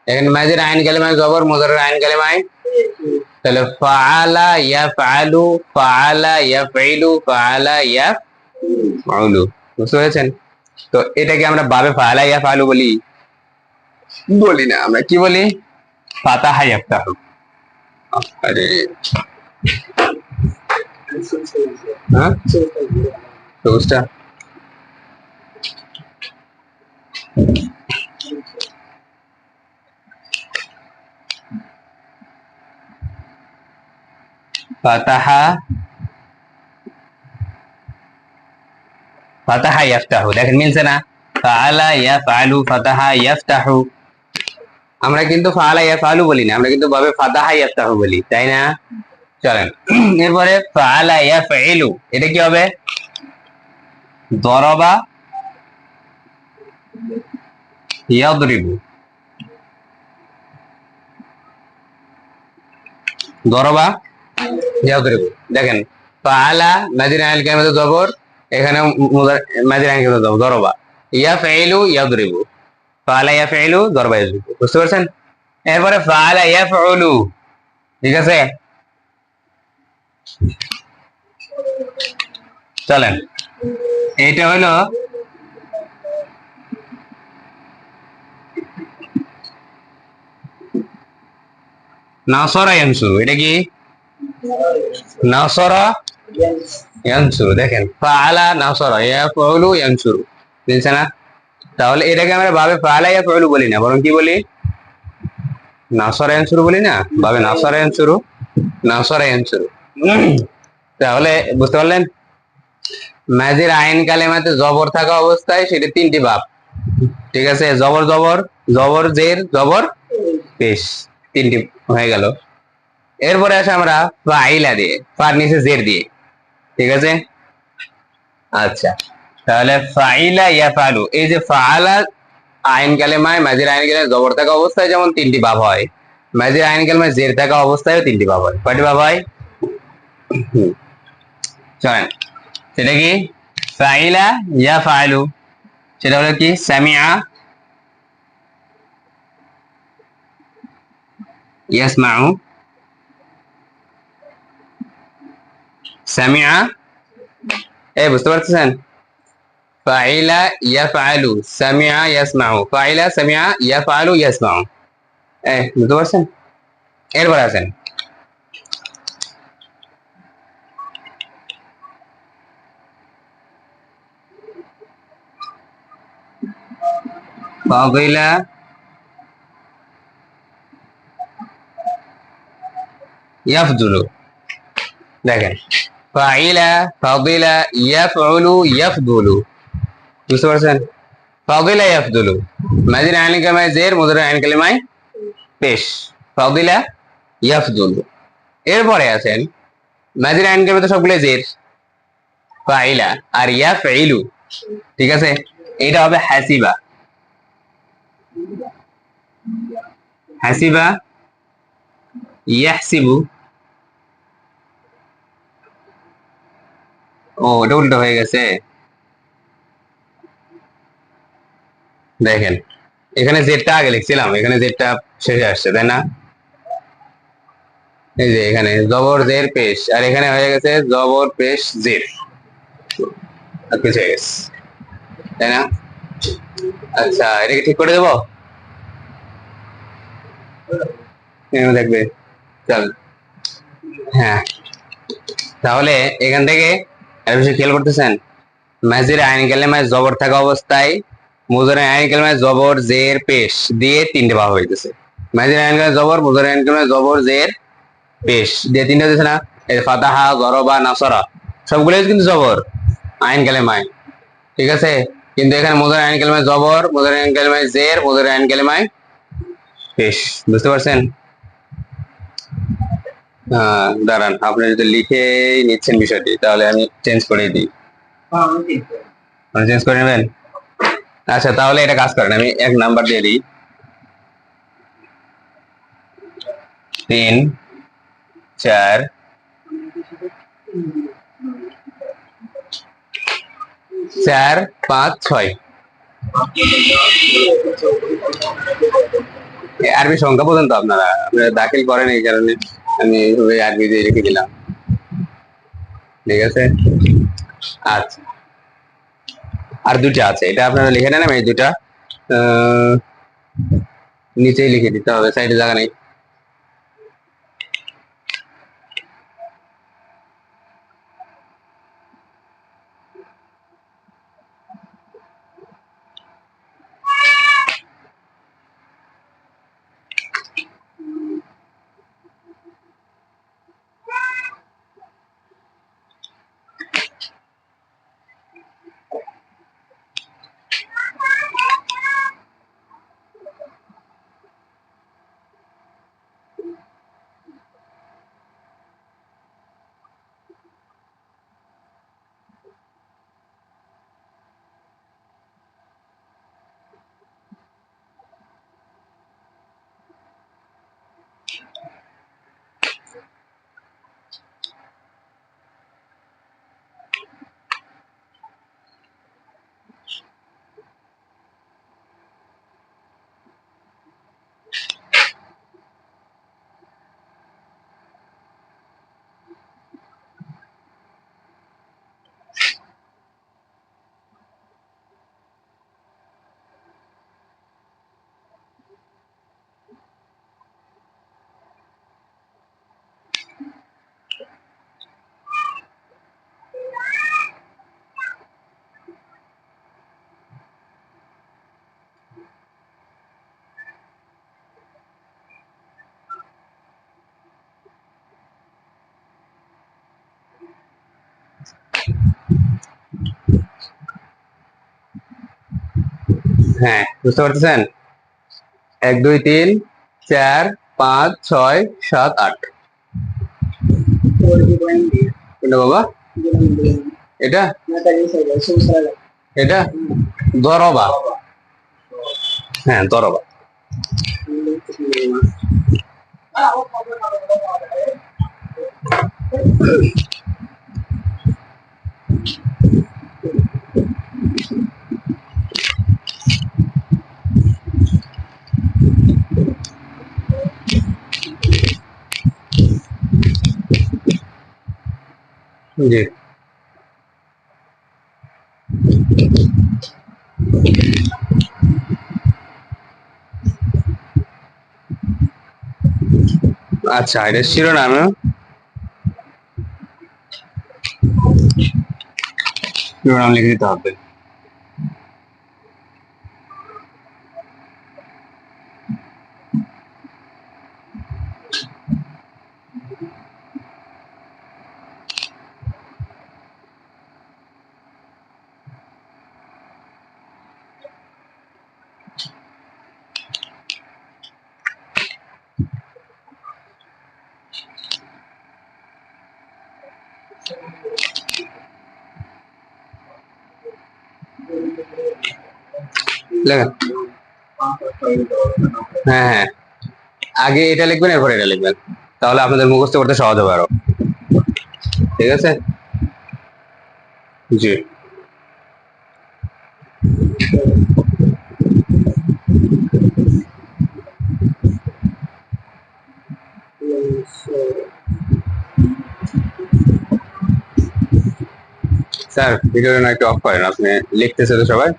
এখানে মাজির আইন কালেমায় জবর, মুজারের আইন কালেমায়, তাহলে ফাআলা ইয়াফআলু, ফাআলা ইয়াফইলু, ফাআলা ইয়াফউলু। বুঝতে পেরেছেন? তো এটাকে আমরা বাবে ফাআলা ইয়াফআলু বলি? বলি না, আমরা কি বলি? ফাতাহা ইয়াফতাহু। আরে হ্যাঁ সবুজটা ফাতাহা, ফাতাহা ইয়াফতাহু, দেখেন মিলছে না? ফাআলা ইয়াফআলু, ফাতাহা ইয়াফতাহু। আমরা কিন্তু ফাআলা ইয়াফআলু বলি না, আমরা কিন্তু বাবে ফাতাহা ইয়াফতাহু বলি, তাই না? চলেন এরপরে ফাআলা ইয়াফইলু, এটা কি হবে? দরাবা ইয়াদরিবু, দরাবা ইয়াদরিবু। দেখেন ফাআলা মাজির আইন কালেমাতে জবর, এখানে মাজির আইন কালেমাতে জবর, দরাবা। ইয়াফইলু ইয়াদরিবু, ফাআলা ইয়াফইলু দরাবা ইয়াদরিবু। বুঝতে পারছেন? এরপরে ফাআলা ইয়াফউলু, ঠিক আছে? চলেন এটা হলো নাসরা ইয়ানসুরু, এটা কি? নাসরা ইয়ানসুরু। দেখেন ফাআলা নাসরা ইয়াফউলু ইয়ানসুরু, বুঝছে না? তাহলে এটাকে আমরা ভাবে ফাআলা ইয়াফউলু বলি না, বরং কি বলি? নাসরা ইয়ানসুরু বলি না, ভাবে নাসরা ইয়ানসুরু, নাসরা ইয়ানসুরু। তাহলে বুঝতে পারলেন? মাজির আইন কালেমাতে জবর থাকা অবস্থায় সেটা তিনটি ভাব, ঠিক আছে? জবর জবর, জবর জের, জবর পেশ, তিনটি হয়ে গেল। এরপরে আসে আমরা ফাইলা দিয়ে, ফার নিচে জের দিয়ে, ঠিক আছে? আচ্ছা তাহলে ফাইলা ইয়াফালু, এই যে ফাআলা আইন কালেমায় মাজির আইন কালেমায় জবর থাকা অবস্থায় যেমন তিনটি ভাব হয়, মাজির আইন কালেমায় জের থাকা অবস্থায়ও তিনটি ভাব হয়। কয়টি ভাব হয়? চলেন সেটা কি? ফাইলা ইয়াফালু, সেটা হলো কি? সামিআ ইয়াসমাউ, সামিআ, বুঝতে পারছেন? ফাইলা ইয়াফআলু, সামিআ ইয়াসমাউ, ফাইলা সামিআ ইয়াফআলু ইয়াসমাউ, বুঝতে পারছেন? এরপর আছেন ফাদিলা ইয়াফদুলু। দেখেন ফাইলা ফাদিলা ইয়াফউলু ইয়াফদুলু, বুঝতে পারছেন? ফাদিলা ইয়াফদুলু, মাজির আইন কালেমায় জের, মুজারের আইন কালেমায় পেশ, ফাদিলা ইয়াফদুলু। এরপরে আছেন মাজির আইন কালেমাতে সবগুলো জের, ফাইলা আর ইয়াফইলু, ঠিক আছে? এটা হবে হাসিবা, হাসিবা ইয়াহসিবু। ও এটা উল্টো হয়ে গেছে। দেখেন এখানে জেডটা আগে লিখছিলাম, এখানে জেডটা শেষে আসছে, তাই না? এই যে এখানে জবর জের পেশ, আর এখানে হয়ে গেছে জবর পেশ জের, আর কিছু হয়ে গেছে, তাই না? আচ্ছা, এটাকে ঠিক করে দেবো, দেখবে। চল, হ্যাঁ, তাহলে এখান থেকে এর বিষয়ে খেয়াল করতেছেন, মাঝের আইন কালেমায় জবর থাকা অবস্থায় মুজারে আইন কালেমায় জবর জের পেশ দিয়ে তিনটে ভাগ হইতেছে। মাঝের আইন কালেমায় জবর, মুজারে আইন কালেমায় জবর জের পেশ দিয়ে তিনটে হইতেছে না? এই ফাতাহা, জরবা, নাসরা সবগুলোই কিন্তু জবর আইন কালেমায়, ঠিক আছে। কিন্তু এখানে মুজারে আইন কালেমায় জবর, মুজারে আইন কালেমায় জের, মুজারে আইন কালেমায় পেশ। বুঝতে পারছেন? দাঁড়ান, আপনি যদি লিখে নিচ্ছেন বিষয়টি তাহলে আমি চেঞ্জ করে দিই। চেঞ্জ করে নেবেন? আচ্ছা, তাহলে এটা কাজ করেন, আমি এক নাম্বার দিয়ে দিই, 3 4 4 5 6। আরবি সংখ্যা পর্যন্ত আপনারা দাখিল করেন, এই কারণে আমি এইভাবে আরবি দিয়ে রেখে দিলাম, ঠিক আছে। আচ্ছা, আর দুটা আছে, এটা আপনারা লিখে নেন, আমি এই দুটা নিচেই লিখে দিতে হবে, সাইডে জায়গা নেই। হ্যাঁ, বুঝতে পারতেছেন? 1 2 3 4 5 6 7 8। কোনটা বাবা? এটা এটা দরবা, হ্যাঁ দরবা। জি, আচ্ছা, এটা শিরোনাম, শিরোনাম লিখে দিতে হবে। লেখেন। হ্যাঁ হ্যাঁ, আগে এটা লিখবেন, এরপর এটা লিখবেন, তাহলে আপনাদের মুখস্থ করতে সহজ হবে আরো, ঠিক আছে। জি, স্যার ভিডিওটা একটু অফ করেন, আপনি লিখতেছে তো সবাই।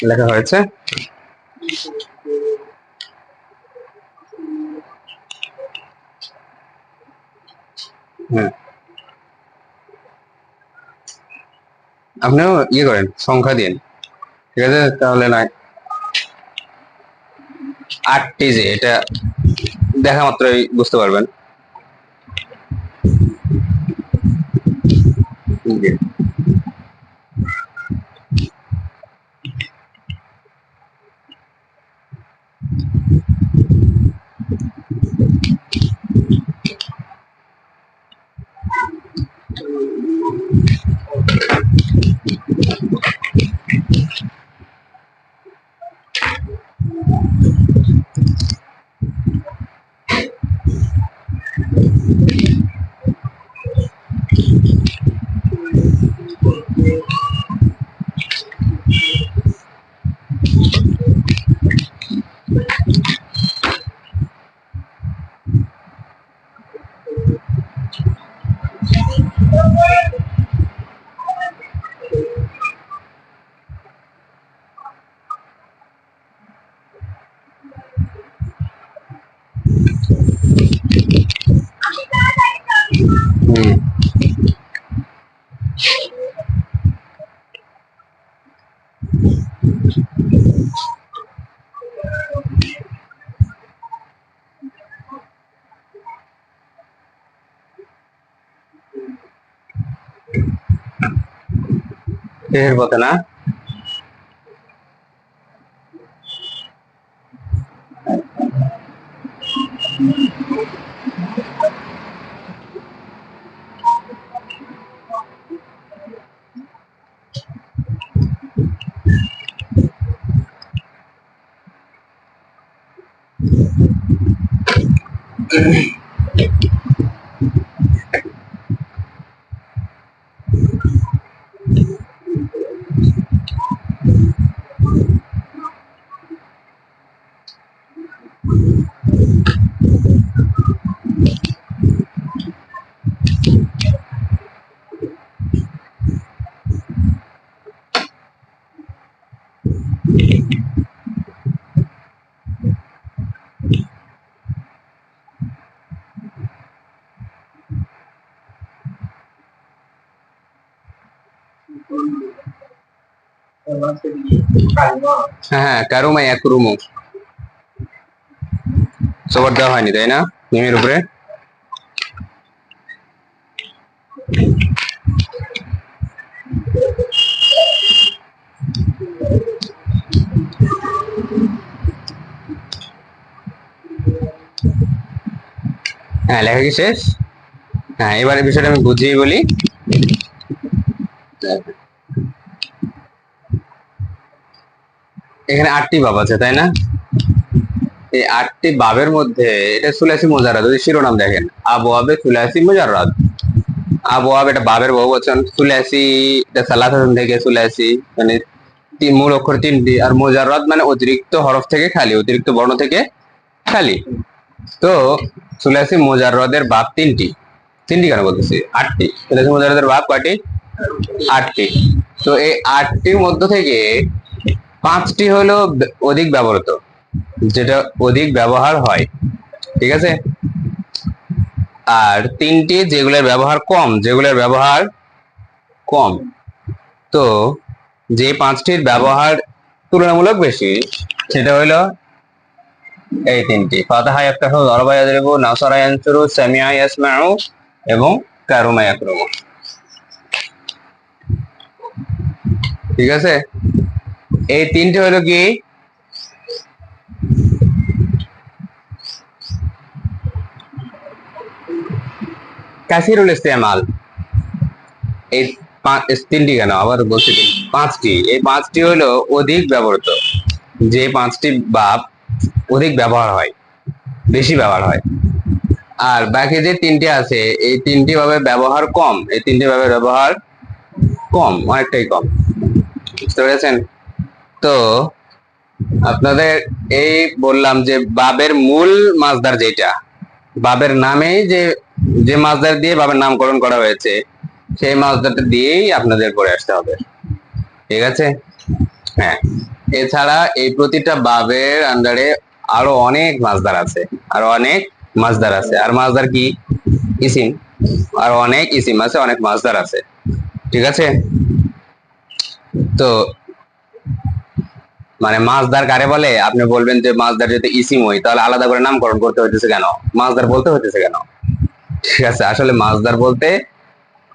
লেখা হয়েছে। আপনিও ইয়ে করেন, সংখ্যা দিন, ঠিক আছে? তাহলে নয় 8টি, যে এটা দেখা মাত্রই বুঝতে পারবেন। এর পথে না, হ্যাঁ, কারুমা ইয়াকুরুমু সবার দেওয়া হয়নি, তাই না? মিমের উপরে হ্যাঁ, লেখা কি শেষ? হ্যাঁ, এবারে বিষয়টা আমি বুঝিয়ে বলি। এখানে 8টি বাব আছে, তাই না? এই 8টি বাবের মধ্যে এটা সুলাসি মুজাররাদ, যদি শিরোনাম দেখেন, আবওয়াবে সুলাসি মুজাররাদ। আবওয়াব এটা বাবের বহুবচন, সুলাসি এটা সালাসাতুন থেকে সুলাসি, মানে মূল অক্ষর 3টি, আর মুজাররাদ মানে অতিরিক্ত হরফ থেকে খালি, অতিরিক্ত বর্ণ থেকে খালি। তো সুলাসি মুজাররাদের বাব 3টি। 3টি কেন বলতেছি? 8টি। সুলাসি মুজাররাদের বাব কয়টি? 8টি। তো এই 8টির মধ্য থেকে 5টি হলো অধিক ব্যবহৃত, যেটা অধিক ব্যবহার হয়, ঠিক আছে? আর 3টি যেগুলোর ব্যবহার কম, যেগুলোর ব্যবহার কম। তো যে 5টির ব্যবহার তুলনামূলক বেশি, সেটা হলো এই 3টি: ফাতাহা ইয়াফতাহু, দরাবা ইয়াদরিবু, নাসারা ইয়ানসুরু, সামিআ ইয়াসমাউ এবং কারুমা ইয়াকরুমু। ঠিক আছে? এই 3টি হলো কি? কাসিরুল ইস্তেমাল। এই 3টি কেন আবার বলছি? 5টি। এই 5টি হলো অধিক ব্যবহৃত, যে 5টি বাব অধিক ব্যবহার হয়, বেশি ব্যবহার হয়। আর বাকি যে 3টি আছে, এই 3টি ভাবে ব্যবহার কম, এই 3টি ভাবে ব্যবহার কম, অনেকটাই কম। বুঝতে পেরেছেন? তো আপনাদের এই বললাম যে বাবের মূল মাছদার যেটা, বাবের নামেই যে যে মাছদার দিয়ে বাবের নামকরণ করা হয়েছে সেই মাছদারটা দিয়েই আপনাদের পড়ে আসতে হবে। ঠিক আছে? হ্যাঁ, এছাড়া এই প্রতিটা বাবের আন্ডারে আরো অনেক মাছদার আছে, আরো অনেক মাছদার আছে। আর মাছদার কি? ইসিম। আরো অনেক ইসিম আছে, অনেক মাছদার আছে। ঠিক আছে? তো মানে মাছদার কারে বলে? আপনি বলবেন যে মাছদার যদি ইসিম হই তাহলে আলাদা করে নামকরণ করতে হইতেছে কেন, মাছদার বলতে হইতেছে কেন? ঠিক আছে, আসলে মাছদার বলতে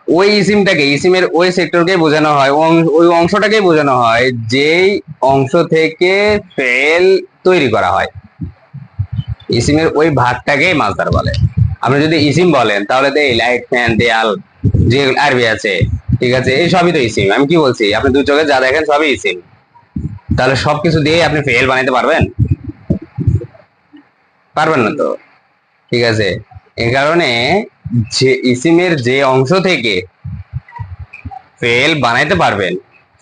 ওই ইসিমটাকে, ইসিমের ওই সেক্টরকে বোঝানো হয়, ওই অংশটাকেই বোঝানো হয় যেই অংশ থেকে ফেল তৈরি করা হয়। ইসিমের ওই ভাগটাকেই মাছদার বলে। আপনি যদি ইসিম বলেন তাহলে তো এই লাইট, ফ্যান, দেয়াল যে আরবি আছে, ঠিক আছে, এই সবই তো ইসিম। আমি কি বলছি, আপনি দুই চোখে যা দেখেন সবই ইসিম। তাহলে সবকিছু দিয়ে আপনি ফেল বানাইতে পারবেন? পারবেন না তো। ঠিক আছে, এই কারণে যে ইসিমের যে অংশ থেকে ফেল বানাইতে পারবেন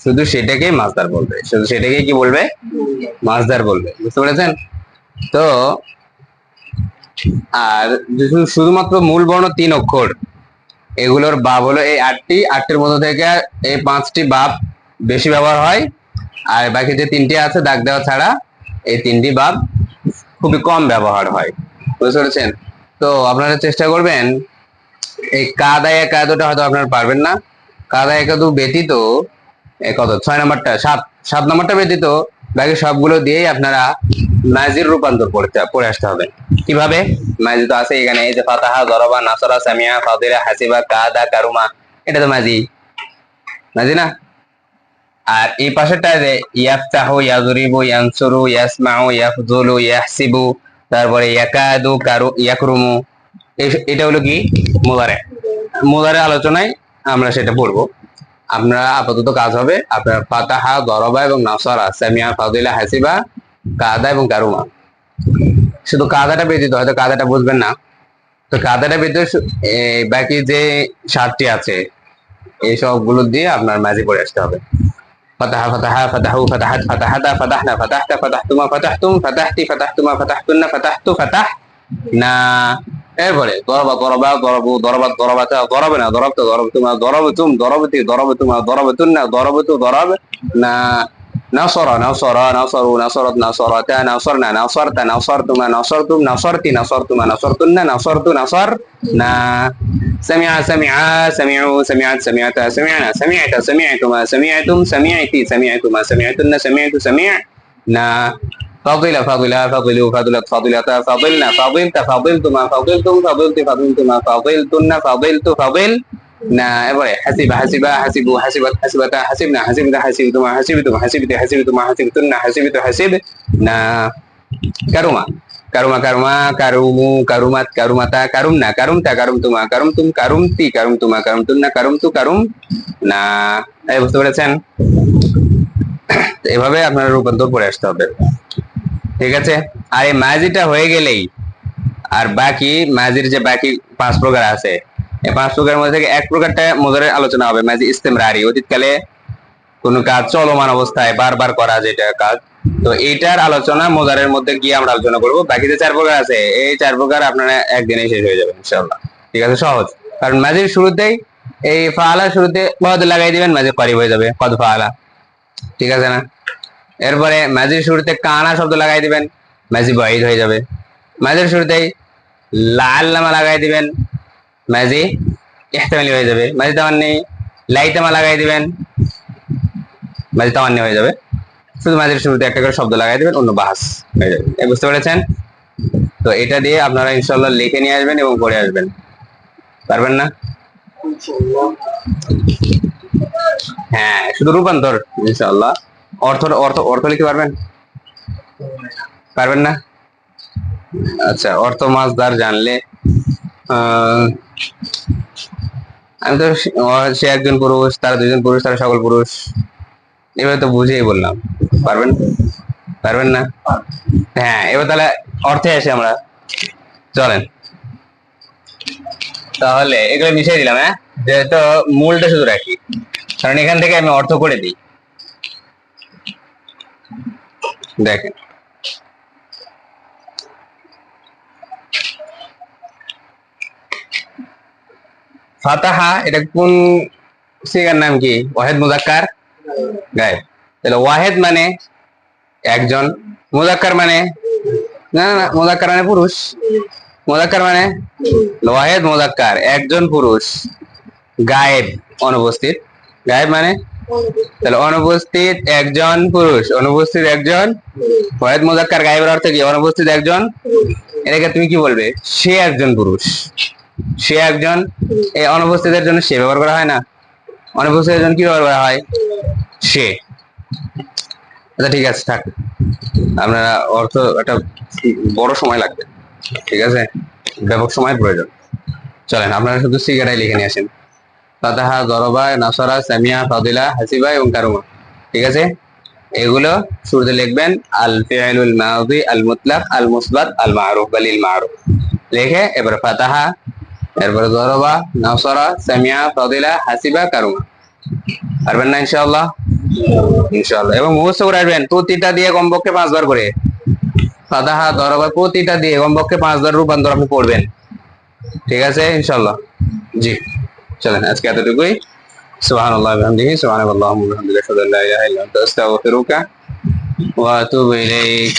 শুধু সেটাকে মাছদার বলবে, শুধু সেটাকে কি বলবে? মাছদার বলবে। বুঝতে পেরেছেন? তো আর শুধুমাত্র মূল বর্ণ 3 অক্ষর, এগুলোর বাব হলো এই 8টি, 8টির মধ্যে থেকে এই 5টি বাব বেশি ব্যবহার হয়, আর বাকি যে 3টি আছে দাগ দেওয়া ছাড়া এই 3টি বাব খুবই কম ব্যবহার হয়। বুঝতে পেরেছেন? তো আপনারা চেষ্টা করবেন এই কাদা একাদুটা হয়তো আপনারা পারবেন না, কাদা একাদু ব্যতীত কত 6 নম্বরটা, 7 নম্বরটা ব্যতীত বাকি সবগুলো দিয়েই আপনারা মাজির রূপান্তর পড়ে আসতে হবে। কিভাবে? মাজি তো আছে এখানে, এই যে ফাতাহা, দরবা, নাসরা, সামিয়া, ফাদিলা, হাসিবা, কাদা, কারুমা, এটা তো মাজি, মাজি না? আর এই পাশেরটা যে ইয়াফতাহু, ইয়াজরিবু, ইয়ানসুরু, ইয়াসমাউ, ইয়াফযুলু, ইয়াহসিবু, তারপরে ইয়াকাদু, ইয়াকরুমু, এটা হলো কি? মুদারে। মুদারে আলোচনায় আমরা সেটা পড়বো। আপনারা আপাতত কাজ হবে আপনার ফাতাহা, দরবা এবং নাসরা, সামিয়া, ফাদিলা, হাসিবা, কাদা এবং কারুমা। শুধু কাদাটা ব্যতীত, হয়তো কাদাটা বুঝবেন না, তো কাদাটা ব্যতীত বাকি যে 7টি আছে এই সবগুলো দিয়ে আপনার মাঝে পড়ে আসতে হবে। فتح فتح فتحوا فتحت فتحتا فتحنا فتحت فتحتما فتحتم فتحتي فتحتما فتحتن فتحت فتحنا। এরপরে দরবা দরবা দরবু দরবাত দরবাতা দরবনা দরবতা দরবতুমা দরবতুম দরবতি দরবতুমা দরবতুন্না দরবতু দরবনা। نصر نصر نصروا نصرت نصرتا نصرنا نصرت نصرتما نصرتم نصرتي نصرتما نصرتن نصرت نصرنا. سمع سمع سمعوا سمعت سمعتا سمعنا سمعت سمعتما سمعتم سمعتي سمعتما سمعتن سمعت سمعنا. فضل فضل فضلوا فضلت فضلتا فضلنا فضلت فضلتما فضلتم فضلت فضلتما فضلتن فضلت فضلنا. এবারে হাসিবা হাসিবা হাসিবু হাসিবাত হাসিবাতা হাসিবনা হাসিবতা হাসিবতুমা হাসিবতুম হাসিবতি হাসিবতুমা হাসিবতুন্না হাসিবতু হাসিবনা. কারুমা কারুমা কারুমা কারুমু কারুমাত কারুমাতা কারুমনা কারুমতা কারুমতুমা কারুমতুম কারুমতি কারুমতুমা কারুমতুন্না কারুমতু কারুমনা। এই বুঝতে পেরেছেন? এভাবে আপনারা রূপান্তর করে আসতে হবে। ঠিক আছে? আর এই মাজিটা হয়ে গেলেই আর বাকি মাজির যে বাকি 5 প্রকার আছে, এই 5 প্রকারের মধ্যে থেকে 1 প্রকারটা মুদারের আলোচনা হবে, মাজি ইস্তেমরারি, অতীতকালে কোন কাজ চলমান অবস্থায় বারবার করা যেটা কাজ। তো এইটার আলোচনা মুদারের মধ্যে গিয়ে আমরা আলোচনা করব। বাকি যে 4 প্রকার আছে এই 4 প্রকার আপনারা একদিনেই শেষ হয়ে যাবে ইনশাআল্লাহ। ঠিক আছে? সহজ, কারণ মাজির শুরুতেই এই ফাআলা শুরুতে কদ লাগাই দিবেন, মাজি করিব হয়ে যাবে, কদ ফাআলা। ঠিক আছে না? এরপরে মাজির শুরুতে কানা শব্দ লাগাই দিবেন, মাজি বাঈদ হয়ে যাবে। মাজির শুরুতেই লাল্লামা লাগাই দিবেন, মাজি ইহতিমালি হয়ে যাবে। মাজি তামান্নি লাইতামা লাগাই দিবেন, মাজি তামান্নি হয়ে যাবে। শুধু মাজির শুরুতে একটা করে শব্দ লাগাই দিবেন, অন্য বাহাস হয়ে যাবে। বুঝতে পেরেছেন? তো এটা দিয়ে আপনারা ইনশাআল্লাহ লিখে নিয়ে আসবেন এবং পড়ে আসবেন। পারবেন না? হ্যাঁ, শুধু রূপান্তর ইনশাআল্লাহ। অর্থ অর্থ অর্থ লিখতে পারবেন? পারবেন না? আচ্ছা, অর্থ মাছদার জানলে আমি তো সে একজন পুরুষ, তারা 2জন পুরুষ, তারা সকল পুরুষ, এবার তো বুঝেই বললাম। পারবেন? পারবেন না? হ্যাঁ, এবার তাহলে অর্থে আসে আমরা। চলেন তাহলে এগুলো মিশিয়ে দিলাম। হ্যাঁ, যেহেতু মূলটা শুধু রাখি, কারণ এখান থেকে আমি অর্থ করে দিই। দেখেন ফাতাহা এটা কোন সিগার নাম কি? ওয়াহেদ মুজাক্কার গায়েব। তাহলে ওয়াহেদ মানে একজন, মুজাক্কার মানে না না না, মুজাক্কার মানে পুরুষ, মুজাক্কার মানে ওয়াহেদ মুজাক্কার একজন পুরুষ, গায়েব অনুপস্থিত, গায়েব মানে তাহলে অনুপস্থিত একজন পুরুষ, অনুপস্থিত একজন ওয়াহেদ মুজাক্কার গায়েবের অর্থ কি? অনুপস্থিত একজন। এটাকে তুমি কি বলবে? সে একজন পুরুষ, সে একজন। এই অনুপস্থিতের জন্য সে ব্যবহার করা হয় না, অনুপস্থিতের জন্য কি ব্যবহার করা হয়? সে। আচ্ছা ঠিক আছে থাক, আপনারা অর্থ একটা বড় সময় লাগবে, ঠিক আছে, ব্যাপক সময় প্রয়োজন। চলেন আপনারা শুধু সিগারাই লিখে নিয়ে আসেন, ফাতাহা, দরবা, নাসরা, সামিয়া, ফাদিলা, হাসিবা এবং কারুমা। ঠিক আছে, এগুলো শুরুতে লিখবেন আল ফিআলুল মাদি আল মুতলাক আল মুসবাত আল মারুফ বালিল মারুফ লিখে এবার ফাতাহা, এরপরে দরবা, নাসরা, সামিয়া, ফাদিলা, হাসিবা, কারুমা। পারবেন না ইনশাআল্লাহ? ইনশাআল্লাহ। এবং মুখস্থ করে আসবেন প্রতিটা দিয়ে কমপক্ষে 5 বার করে, ফাতাহা দরবা প্রতিটা দিয়ে কমপক্ষে 5 বার রূপান্তর আপনি পড়বেন, ঠিক আছে ইনশাআল্লাহ। জি চলেন আজকে এতটুকুই। সুবহানাল্লাহি ওয়া বিহামদিহি, সুবহানাল্লাহি ওয়া বিহামদিহি, আশহাদু আল্লা ইলাহা ইল্লা আনতা, আস্তাগফিরুকা ওয়া আতুবু ইলাইক।